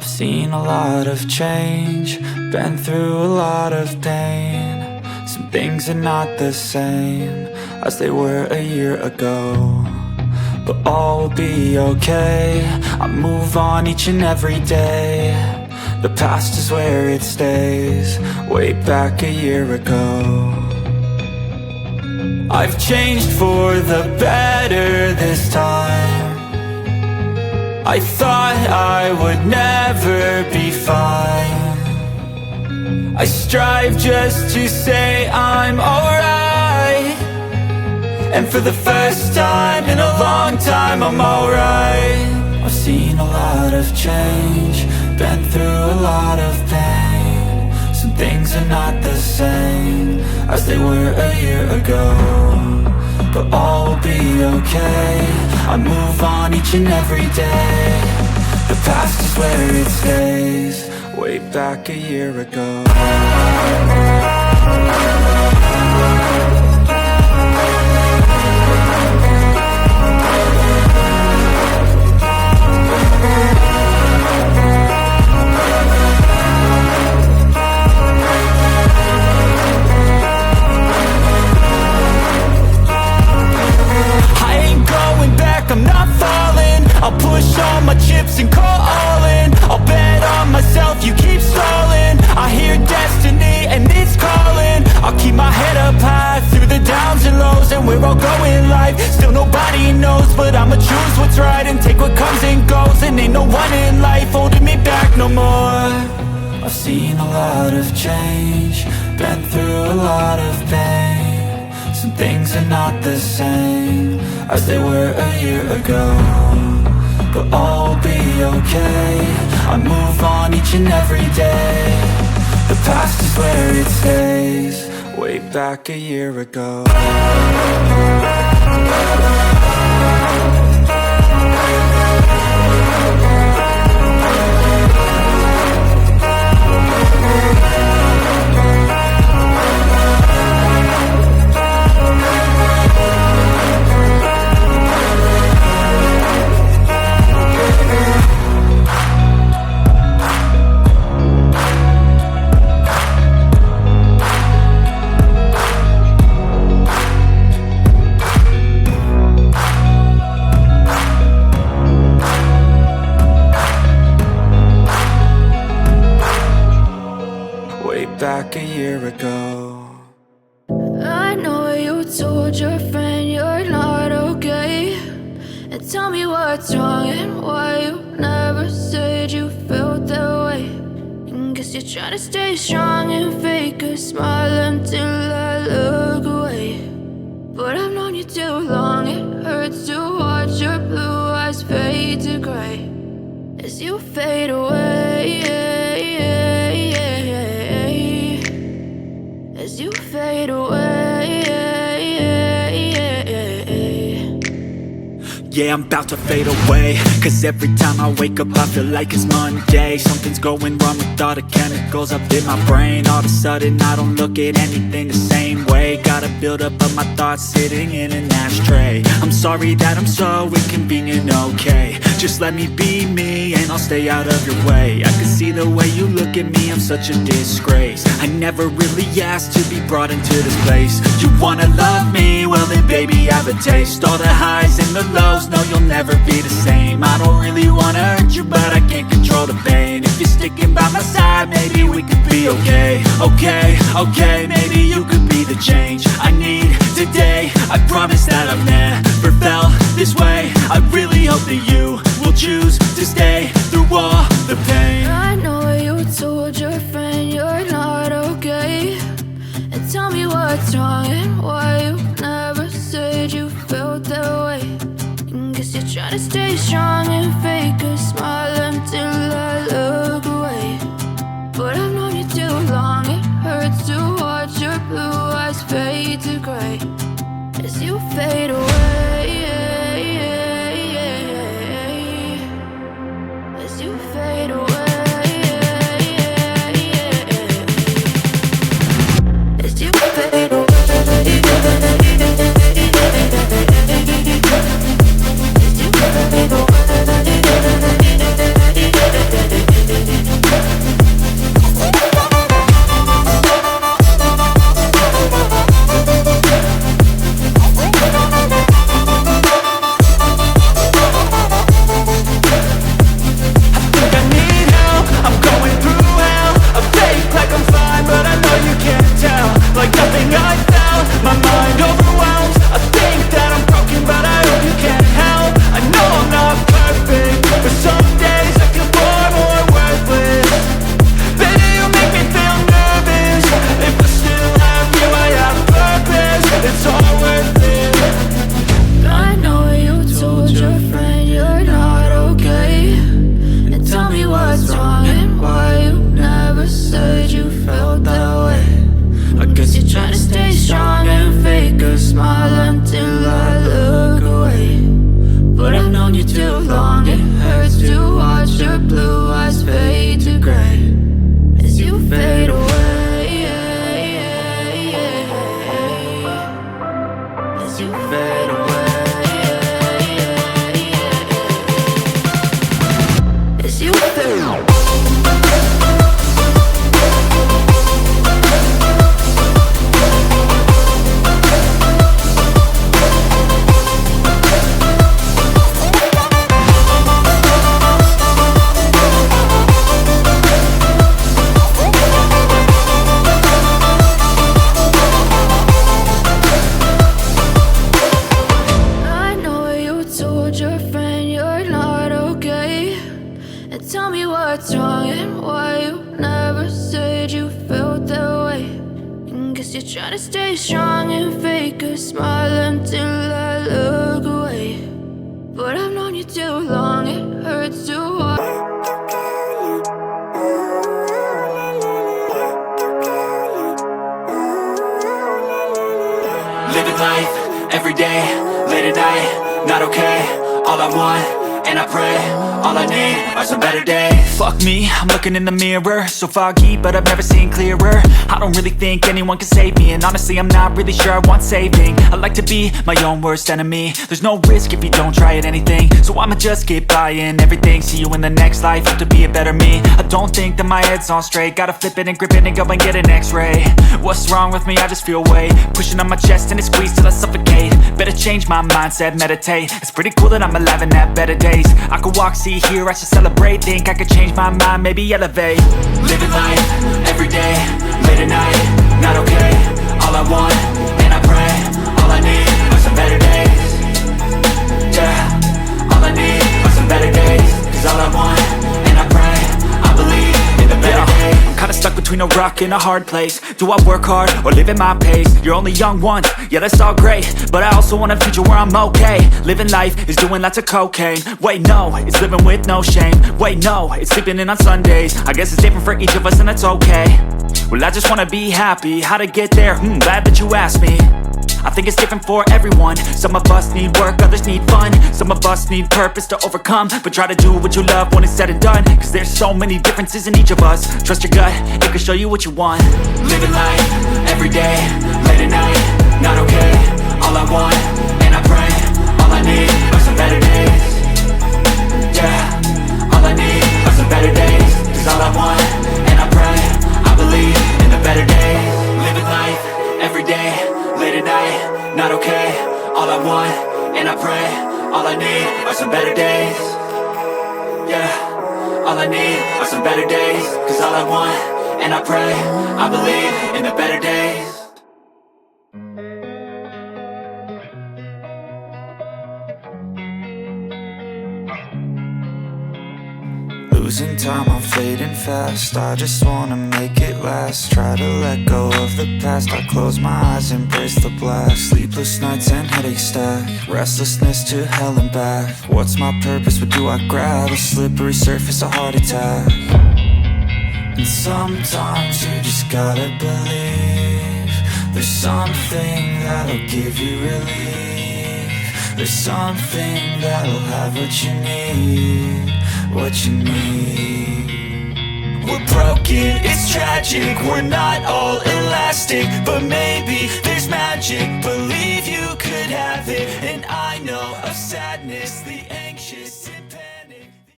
I've seen a lot of change, been through a lot of pain. Some things are not the same as they were a year ago, but all will be okay. I move on each and every day. The past is where it stays, way back a year ago. I've changed for the better this time. I thought I would never be fine. I strive just to say I'm alright, and for the first time in a long time I'm alright. I've seen a lot of change, been through a lot of pain. Some things are not the same as they were a year ago, but all will be okay. I move on each and every day. The past is where it stays, way back a year ago. I'm not falling, I'll push all my chips and call all in. I'll bet on myself, you keep stalling. I hear destiny and it's calling. I'll keep my head up high through the downs and lows, and we're all going life. Still nobody knows, but I'ma choose what's right and take what comes and goes. And ain't no one in life holding me back no more. I've seen a lot of change, been through a lot of pain. Some things are not the same as they were a year ago, but all will be okay. I move on each and every day. The past is where it stays, way back a year ago. Back a year ago. I know you told your friend you're not okay, and tell me what's wrong and why you never said you felt that way. And guess you're trying to stay strong and fake a smile until I look away. But I've known you too long, it hurts to watch your blue eyes fade to gray as you fade away. As you fade away. Yeah, I'm about to fade away, cause every time I wake up I feel like it's Monday. Something's going wrong with all the chemicals up in my brain. All of a sudden I don't look at anything the same way. Got a buildup of my thoughts sitting in an ashtray. I'm sorry that I'm so inconvenient, okay. Just let me be me and I'll stay out of your way. I can see the way you look at me, I'm such a disgrace. I never really asked to be brought into this place. You wanna love me? Well then baby have a taste. All the highs and the lows, no you'll never be the same. I don't really wanna hurt you, but I can't control the pain. If you're sticking by my side, maybe we could be okay. Okay, maybe you could be the change I need today. I promise that I've never felt this way. I really hope that you will choose to stay through all the pain. I know you told your friend you're not okay, and tell me what's wrong and why you never said you felt that way. And guess you're trying to stay strong and fake a smile until I look away. But I've known you too long, it hurts to watch your blue eyes fade to gray as you fade away. As you fade away. As you fade away. As you fade away. And tell me what's wrong and why you never said you felt that way. And guess you're trying to stay strong and fake a smile until I look away. But I've known you too long, it hurts to watch. Living life, every day, late at night, not okay. All I want, and I pray, all I need are some better days. Fuck me, I'm looking in the mirror, so foggy, but I've never seen clearer. I don't really think anyone can save me, and honestly I'm not really sure I want saving. I like to be my own worst enemy. There's no risk if you don't try at anything, so I'ma just keep buying everything. See you in the next life, have to be a better me. I don't think that my head's on straight, gotta flip it and grip it and go and get an x-ray. What's wrong with me? I just feel weight pushing on my chest and it squeezes till I suffocate. Better change my mindset, meditate. It's pretty cool that I'm alive and have better days. I could walk, see, hear, I should celebrate. Think I could change my mind, maybe elevate. Living life, every day, late at night, not okay. All I want, and I pray, all I need are some better days. Yeah, all I need are some better days. Cause all I want, and I pray, I believe in the better days. I'm kinda stuck between a rock and a hard place. Do I work hard or live at my pace? You're only young once, yeah that's all great, but I also want a future where I'm okay. Living life is doing lots of cocaine. Wait no, it's living with no shame. Wait no, it's sleeping in on Sundays. I guess it's different for each of us and that's okay. Well I just wanna be happy, how to get there? Glad that you asked me. I think it's different for everyone. Some of us need work, others need fun. Some of us need purpose to overcome. But try to do what you love when it's said and done. Cause there's so many differences in each of us. Trust your gut, it can show you what you want. Living life, every day, late at night, not okay. All I want, and I pray, all I need are some better days. Yeah, all I need are some better days. Cause all I want, and I pray, I believe in the better days. Living life, every day, late at night, not okay. All I want, and I pray, all I need are some better days. Yeah, all I need are some better days. Cause all I want, and I pray, I believe in the better days. Losing time, I'm fading fast. I just wanna make it last. Try to let go of the past. I close my eyes, embrace the blast. Sleepless nights and headaches stack. Restlessness to hell and back. What's my purpose? What do I grab? A slippery surface, a heart attack. And sometimes you just gotta believe there's something that'll give you relief. There's something that'll have what you need. What you need. We're broken, it's tragic. We're not all elastic, but maybe there's magic. Believe you could have it. And I know of sadness, the anxious